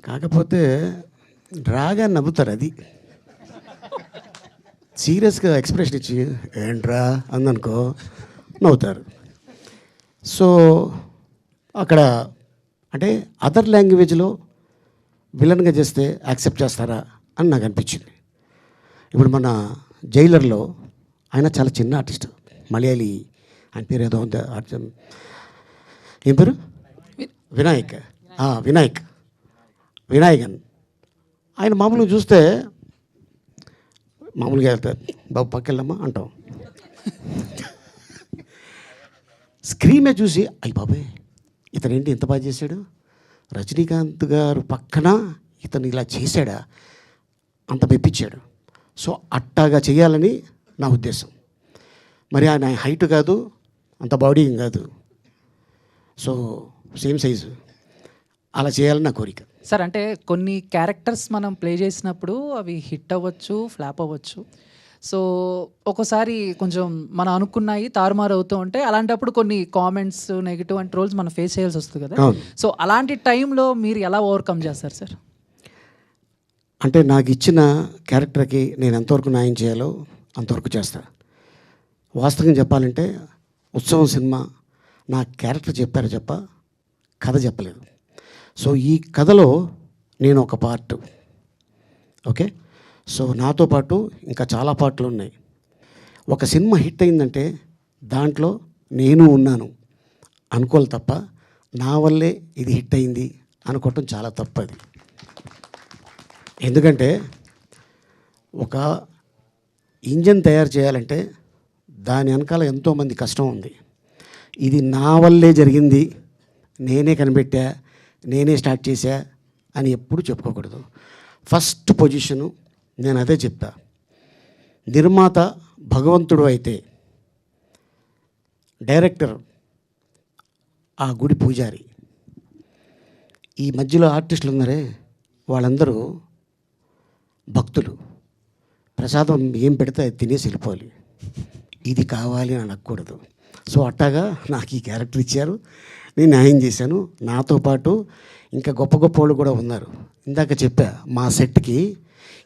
కాకపోతే రాగా నవ్వుతారు, అది సీరియస్గా ఎక్స్ప్రెషన్ ఇచ్చి ఏంట్రా అందనుకో నవ్వుతారు. సో అక్కడ అంటే అదర్ లాంగ్వేజ్లో విలన్గా చేస్తే యాక్సెప్ట్ చేస్తారా అని నాకు అనిపించింది. ఇప్పుడు మన జైలర్లో ఆయన చాలా చిన్న ఆర్టిస్ట్, మలయాళీ, ఆయన పేరు ఏదో ఉంది, ఏం పేరు, వినాయక్, వినాయకన్. ఆయన మామూలుగా చూస్తే మామూలుగా వెళ్తారు, బాబు పక్కెళ్ళమ్మా అంటాం. స్క్రీనే చూసి అయ్యి బాబాయ్ ఇతను ఏంటి ఇంత బాగా చేశాడు, రజనీకాంత్ గారు పక్కన ఇతను ఇలా చేశాడా, అంత మెప్పించాడు. సో అట్టాగా చేయాలని నా ఉద్దేశం. మరి ఆయన హైట్ కాదు, అంత బాడీ ఏం కాదు, సో సేమ్ సైజు, అలా చేయాలని నా కోరిక. సార్ అంటే కొన్ని క్యారెక్టర్స్ మనం ప్లే చేసినప్పుడు అవి హిట్ అవ్వచ్చు, ఫ్లాప్ అవ్వచ్చు. సో ఒక్కోసారి కొంచెం మనం అనుకున్నాయి తారుమారు అవుతూ ఉంటే అలాంటప్పుడు కొన్ని కామెంట్స్, నెగిటివ్ అండ్ ట్రోల్స్ మనం ఫేస్ చేయాల్సి వస్తుంది కదా. సో అలాంటి టైంలో మీరు ఎలా ఓవర్కమ్ చేస్తారు సార్? అంటే నాకు ఇచ్చిన క్యారెక్టర్కి నేను ఎంతవరకు న్యాయం చేయాలో అంతవరకు చేస్తా. వాస్తవంగా చెప్పాలంటే ఉత్సవం సినిమా నా క్యారెక్టర్ చెప్పారు చెప్ప, కథ చెప్పలేదు. సో ఈ కథలో నేను ఒక పార్ట్, ఓకే. సో నాతో పాటు ఇంకా చాలా పార్ట్లు ఉన్నాయి. ఒక సినిమా హిట్ అయిందంటే దాంట్లో నేను ఉన్నాను అనుకోవాలి తప్ప నా వల్లే ఇది హిట్ అయింది అనుకోవటం చాలా తప్పది. ఎందుకంటే ఒక ఇంజన్ తయారు చేయాలంటే దాని వెనకాల ఎంతోమంది కష్టం ఉంది. ఇది నా వల్లే జరిగింది, నేనే కనిపెట్టా, నేనే స్టార్ట్ చేశా అని ఎప్పుడు చెప్పుకోకూడదు. ఫస్ట్ పొజిషను నేను అదే చెప్తా. నిర్మాత భగవంతుడు అయితే డైరెక్టర్ ఆ గుడి పూజారి. ఈ మధ్యలో ఆర్టిస్టులు ఉన్నారే వాళ్ళందరూ భక్తులు. ప్రసాదం ఏం పెడితే అది తినేసి వెళ్ళిపోవాలి, ఇది కావాలి అని అనకూడదు. సో అట్టాగా నాకు ఈ క్యారెక్టర్ ఇచ్చారు, నేను న్యాయం చేశాను. నాతో పాటు ఇంకా గొప్ప గొప్ప వాళ్ళు కూడా ఉన్నారు. ఇందాక చెప్పా మా సెట్కి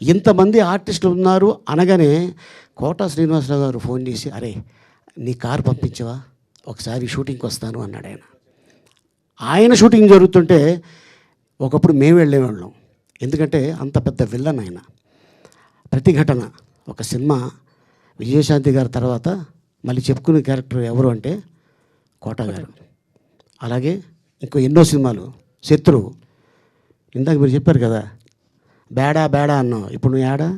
ఇంతమంది ఆర్టిస్టులు ఉన్నారు అనగానే కోటా శ్రీనివాసరావు గారు ఫోన్ చేసి అరే నీ కారు పంపించవా, ఒకసారి షూటింగ్కి వస్తాను అన్నాడు. ఆయన షూటింగ్ జరుగుతుంటే ఒకప్పుడు మేము వెళ్ళేవాళ్ళం, ఎందుకంటే అంత పెద్ద విల్లన్ ఆయన. ప్రతిఘటన ఒక సినిమా, విజయశాంతి గారి తర్వాత మళ్ళీ చెప్పుకునే క్యారెక్టర్ ఎవరు అంటే కోట గారు. అలాగే ఇంకో ఎన్నో సినిమాలు, శత్రువు, ఇందాక మీరు చెప్పారు కదా బేడా బేడా అన్నావు, ఇప్పుడు నువ్వు యాడా.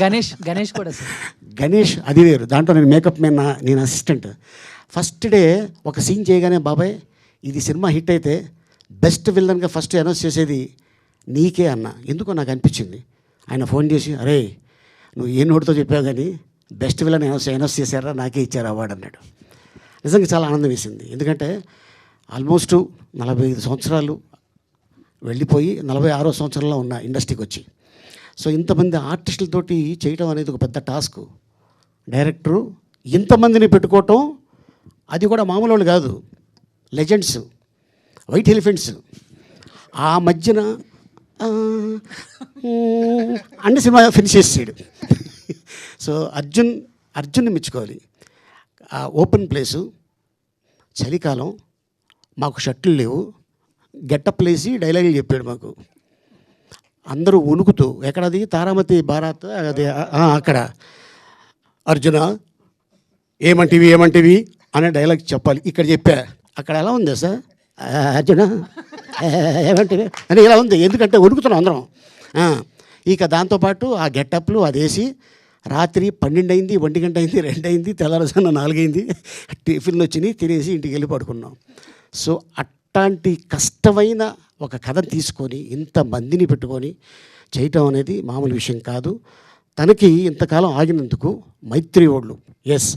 గణేష్ కూడా సార్, గణేష్ అది వేరు, దాంట్లో నేను మేకప్ మ్యాన్, నేను అసిస్టెంట్. ఫస్ట్ డే ఒక సీన్ చేయగానే బాబాయ్ ఇది సినిమా హిట్ అయితే బెస్ట్ విల్లన్గా ఫస్ట్ అనౌన్స్ చేసేది నీకే అన్న. ఎందుకో నాకు అనిపించింది. ఆయన ఫోన్ చేసి అరే నువ్వు ఏ నోటితో చెప్పావు కానీ బెస్ట్ విలన్ అనౌన్స్ చేశారా, నాకే ఇచ్చారు అవార్డు అన్నాడు. నిజంగా చాలా ఆనందం వేసింది. ఎందుకంటే ఆల్మోస్ట్ 45 సంవత్సరాలు వెళ్ళిపోయి 46వ సంవత్సరంలో ఉన్న ఇండస్ట్రీకి వచ్చి, సో ఇంతమంది ఆర్టిస్టులతోటి చేయటం అనేది ఒక పెద్ద టాస్క్. డైరెక్టరు ఇంతమందిని పెట్టుకోవటం అది కూడా మామూలు వాళ్ళు కాదు, లెజెండ్స్, వైట్ ఎలిఫెంట్స్. ఆ మధ్యన అన్ని సినిమా ఫినిష్ చేసాడు. సో అర్జున్ని మెచ్చుకోవాలి. ఆ ఓపెన్ ప్లేసు, చలికాలం, మాకు షర్ట్లు లేవు, గెటప్ లేసి డైలాగులు చెప్పాడు మాకు. అందరూ వణుకుతూ, ఎక్కడది తారామతి బారాత్ అది అక్కడ అర్జున ఏమంటివి అనే డైలాగ్ చెప్పాలి. ఇక్కడ చెప్పా, అక్కడ ఎలా ఉంది సార్ అర్జున ఏమంటివి అని ఇలా ఉంది, ఎందుకంటే వణుకుతున్నాం అందరం. ఇక దాంతోపాటు ఆ గెటప్లు అదేసి రాత్రి 12 అయింది, 1 గంట అయింది, 2 అయింది, తెల్లారుజామున 4 అయింది, టిఫిన్లు వచ్చినాయి, తినేసి ఇంటికి వెళ్ళి పడుకున్నాం. సో అట్లాంటి కష్టమైన ఒక కథను తీసుకొని ఇంతమందిని పెట్టుకొని చేయటం అనేది మామూలు విషయం కాదు. తనకి ఇంతకాలం ఆగినందుకు మైత్రి వాళ్ళు, ఎస్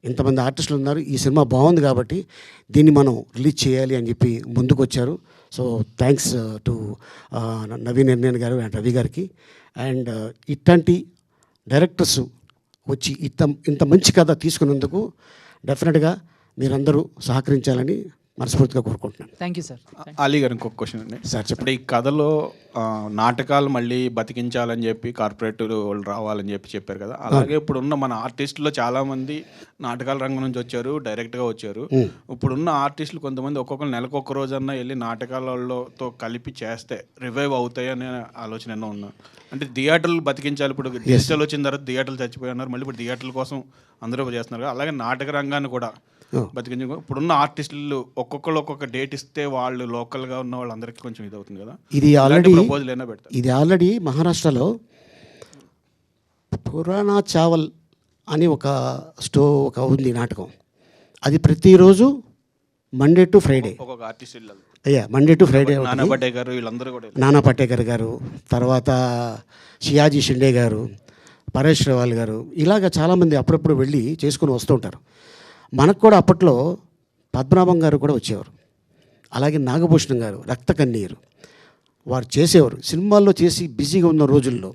ఇంతమంది ఆర్టిస్టులు ఉన్నారు, ఈ సినిమా బాగుంది కాబట్టి దీన్ని మనం రిలీజ్ చేయాలి అని చెప్పి ముందుకు వచ్చారు. సో థ్యాంక్స్ టు నవీన్ ఎర్నేన్ గారు అండ్ రవి గారికి. అండ్ ఇట్లాంటి డైరెక్టర్స్ వచ్చి ఇంత మంచి కథ తీసుకున్నందుకు డెఫినెట్గా మీరందరూ సహకరించాలని మనస్ఫూర్తిగా కోరుకుంటున్నాను. Thank you sir. అలీ గారు ఇంకొక క్వశ్చన్ అండి. సార్ చెప్పండి. ఇప్పుడు ఈ కథలో నాటకాలు మళ్ళీ బతికించాలని చెప్పి కార్పొరేట్ వాళ్ళు రావాలని చెప్పారు కదా, అలాగే ఇప్పుడున్న మన ఆర్టిస్టులో చాలామంది నాటకాల రంగం నుంచి వచ్చారు, డైరెక్ట్గా వచ్చారు. ఇప్పుడున్న ఆర్టిస్టులు కొంతమంది ఒక్కొక్కరు నెలకు ఒక్క రోజన్నా వెళ్ళి నాటకాలతో కలిపి చేస్తే రివైవ్ అవుతాయి అనే ఆలోచన ఎన్నో ఉన్నా. అంటే థియేటర్లు బతికించాలి. ఇప్పుడు డిజిటల్ వచ్చిన తర్వాత థియేటర్లు చచ్చిపోయి ఉన్నారు, మళ్ళీ ఇప్పుడు థియేటర్ల కోసం అందరూ చేస్తున్నారు కదా, అలాగే నాటక రంగాన్ని కూడా బతికించ. ఇప్పుడున్న ఆర్టిస్టులు ఒక్కొక్కరు ఒక్కొక్క డేట్ ఇస్తే వాళ్ళు లోకల్గా ఉన్న వాళ్ళందరికీ కొంచెం ఇది అవుతుంది కదా. ఇది ఆల్రెడీ ప్రపోజల్ అయినా పెడతారు. ఇది ఆల్రెడీ మహారాష్ట్రలో పురాణా చావల్ అని ఒక ఉంది నాటకం. అది ప్రతిరోజు మండే టు ఫ్రైడే, ఒక్కొక్క ఆర్టిస్ట్ వెళ్ళాలి. అయ్యా మండే టు ఫ్రైడే. నానా పటేకర్ వీళ్ళందరూ కూడా నానా పటేకర్ గారు, తర్వాత షియాజీ షిండే గారు, పరేష్ రావల్ గారు, ఇలాగ చాలామంది అప్పుడప్పుడు వెళ్ళి చేసుకుని వస్తూ ఉంటారు. మనకు కూడా అప్పట్లో పద్మనాభం గారు కూడా వచ్చేవారు, అలాగే నాగభూషణం గారు, రక్త కన్నీరు వారు చేసేవారు. సినిమాల్లో చేసి బిజీగా ఉన్న రోజుల్లో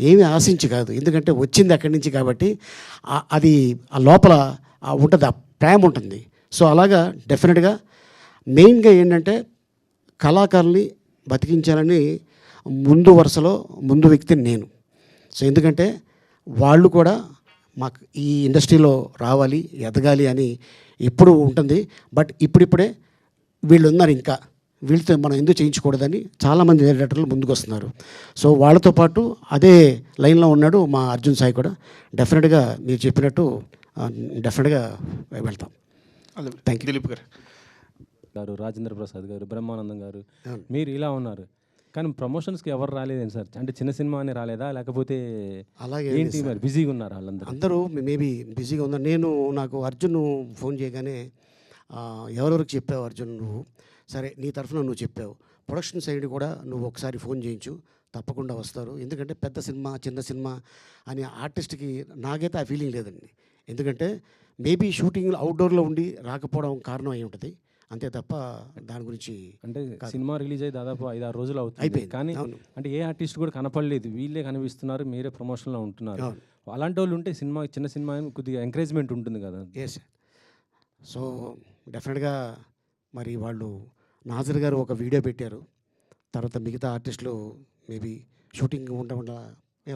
ఏమీ ఆశించి కాదు, ఎందుకంటే వచ్చింది అక్కడి నుంచి కాబట్టి అది ఆ లోపల ఉంటుంది, ఆ ప్రేమ ఉంటుంది. సో అలాగా డెఫినెట్గా మెయిన్గా ఏంటంటే కళాకారుల్ని బతికించాలని ముందు వరుసలో ముందు వ్యక్తిని నేను. సో ఎందుకంటే వాళ్ళు కూడా మాకు ఈ ఇండస్ట్రీలో రావాలి, ఎదగాలి అని ఎప్పుడూ ఉంటుంది. బట్ ఇప్పుడిప్పుడే వీళ్ళు ఉన్నారు, ఇంకా వీళ్ళతో మనం ఎందుకు చేయించకూడదని చాలామంది డైరెక్టర్లు ముందుకు వస్తున్నారు. సో వాళ్ళతో పాటు అదే లైన్లో ఉన్నాడు మా అర్జున్ సాయి కూడా. డెఫినెట్గా మీరు చెప్పినట్టు డెఫినెట్గా వెళ్తాం. Thank you. దిలీప్ గారు, రాజేంద్ర ప్రసాద్ గారు, బ్రహ్మానందం గారు, మీరు ఇలా ఉన్నారు కానీ ప్రమోషన్స్కి ఎవరు రాలేదేంటి సార్? అంటే చిన్న సినిమా అని రాలేదా, లేకపోతే అలాగే ఏంటి మరి బిజీగా ఉన్నారు వాళ్ళందరూ? అందరూ మేబీ బిజీగా ఉన్నారు. నాకు అర్జున్ ఫోన్ చేయగానే ఎవరెవరికి చెప్పావు అర్జున్ నువ్వు, సరే నీ తరఫున నువ్వు చెప్పావు, ప్రొడక్షన్ సైడ్ కూడా నువ్వు ఒకసారి ఫోన్ చేయించు, తప్పకుండా వస్తారు. ఎందుకంటే పెద్ద సినిమా చిన్న సినిమా అని ఆర్టిస్ట్కి నాకైతే ఆ ఫీలింగ్ లేదండి. ఎందుకంటే మేబీ షూటింగ్లో అవుట్డోర్లో ఉండి రాకపోవడం కారణం అయి ఉంటుంది, అంతే తప్ప దాని గురించి. అంటే సినిమా రిలీజ్ అయ్యి దాదాపు 5-6 రోజులు అవుతుంది అయిపోయింది. కానీ అంటే ఏ ఆర్టిస్ట్ కూడా కనపడలేదు, వీళ్ళే కనిపిస్తున్నారు, మీరే ప్రమోషన్లో ఉంటున్నారు. అలాంటి వాళ్ళు ఉంటే సినిమా చిన్న సినిమా కొద్దిగా ఎంకరేజ్మెంట్ ఉంటుంది కదా. ఎస్. సో డెఫినెట్గా మరి వాళ్ళు నాజర్ గారు ఒక వీడియో పెట్టారు, తర్వాత మిగతా ఆర్టిస్టులు మేబీ షూటింగ్ ఉండడం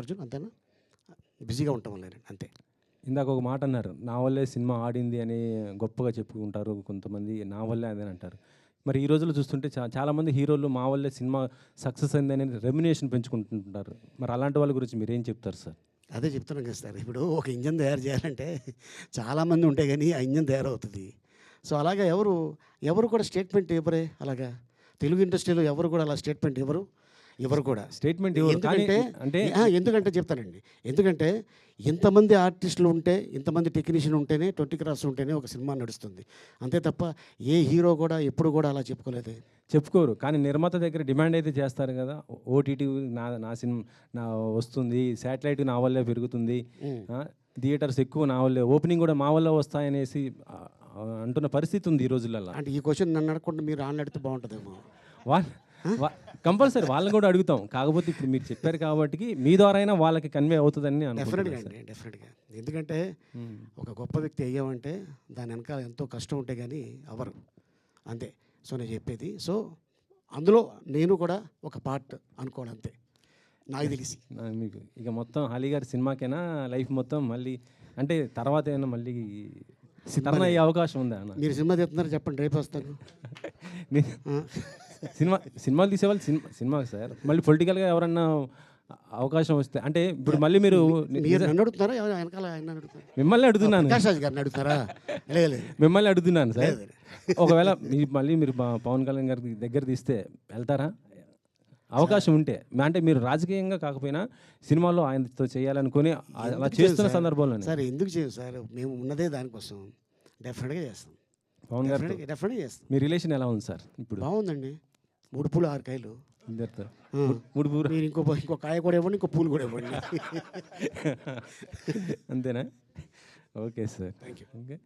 అర్జున్ అంతేనా బిజీగా ఉంటాం వల్ల అంతే. ఇందాక ఒక మాట అన్నారు, నా వల్లే సినిమా ఆడింది అని గొప్పగా చెప్పుకుంటారు కొంతమంది, నా వల్లే అదే అంటారు. మరి ఈ రోజుల్లో చూస్తుంటే చాలామంది హీరోలు మా వల్లే సినిమా సక్సెస్ అయింది అని రెమ్యునేషన్ పెంచుకుంటుంటారు. మరి అలాంటి వాళ్ళ గురించి మీరు ఏం చెప్తారు సార్? అదే చెప్తున్నాం కదా సార్, ఇప్పుడు ఒక ఇంజన్ తయారు చేయాలంటే చాలామంది ఉంటే కానీ ఆ ఇంజన్ తయారవుతుంది. సో అలాగా ఎవరు కూడా స్టేట్మెంట్ ఇవ్వరే, అలాగా తెలుగు ఇండస్ట్రీలో ఎవరు కూడా అలా స్టేట్మెంట్ ఎవరు కూడా స్టేట్మెంట్ ఎందుకంటే చెప్తానండి, ఎందుకంటే ఇంతమంది ఆర్టిస్టులు ఉంటే, ఇంతమంది టెక్నీషియన్ ఉంటేనే 20 క్రాస్ ఉంటేనే ఒక సినిమా నడుస్తుంది, అంతే తప్ప ఏ హీరో కూడా ఎప్పుడు కూడా అలా చెప్పుకోరు. కానీ నిర్మాత దగ్గర డిమాండ్ అయితే చేస్తారు కదా, ఓటీటీ నా సినిమా నా వస్తుంది, శాటిలైట్ నా వల్లే పెరుగుతుంది, థియేటర్స్ ఎక్కువ నా వల్లే, ఓపెనింగ్ కూడా మా వల్ల వస్తాయనేసి అంటున్న పరిస్థితి ఉంది ఈ రోజులలో. అంటే ఈ క్వశ్చన్ నన్ను అడగకుండా మీరు ఆన్ అడిగితే బాగుంటుందేమో. కంపల్సరీ వాళ్ళని కూడా అడుగుతాం, కాకపోతే ఇప్పుడు మీరు చెప్పారు కాబట్టి మీ ద్వారా అయినా వాళ్ళకి కన్వే అవుతుందని డెఫినెట్గా. ఎందుకంటే ఒక గొప్ప వ్యక్తి అయ్యామంటే దాని వెనకాల ఎంతో కష్టం ఉంటే కానీ అవరు, అంతే. సో నేను చెప్పేది, సో అందులో నేను కూడా ఒక పార్ట్ అనుకోవడం అంతే నాకు తెలిసి. మీకు ఇక మొత్తం అలీ గారి సినిమాకైనా లైఫ్ మొత్తం మళ్ళీ అంటే తర్వాత అయినా మళ్ళీ టర్న్ అయ్యే అవకాశం ఉందా అన్న? మీరు సినిమా చెప్తున్నారు చెప్పండి, రేపు వస్తాను. సినిమాలు తీసేవాళ్ళు సినిమా సార్, మళ్ళీ పొలిటికల్గా ఎవరన్నా అవకాశం వస్తే అంటే ఇప్పుడు మళ్ళీ మీరు నన్ను అడుగుతున్నారా, వెనకాల మిమ్మల్ని అడుగుతున్నాను, గారిని అడుగుతారా? మిమ్మల్ని అడుగుతున్నాను సార్. ఒకవేళ మళ్ళీ మీరు పవన్ కళ్యాణ్ గారి దగ్గర తీస్తే వెళ్తారా? అవకాశం ఉంటే, అంటే మీరు రాజకీయంగా కాకపోయినా సినిమాలో ఆయనతో చేయాలనుకుని అలా చేస్తున్న సందర్భంలో. సార్ ఎందుకు చేయవు సార్, మేము ఉన్నదే దానికోసం. డెఫినెట్గా చేస్తాం, పవన్ గారు డెఫినెట్గా చేస్తాం. మీ రిలేషన్ ఎలా ఉంది సార్ ఇప్పుడు? బాగుందండి, 3 పూలు 6 కాయలు. ఇద్దరితో 3 పూలు, మీరు ఇంకో కాయ కూడా ఇవ్వండి, ఇంకో పూలు కూడా ఇవ్వండి. అంతేనా? Okay sir, thank you. Okay.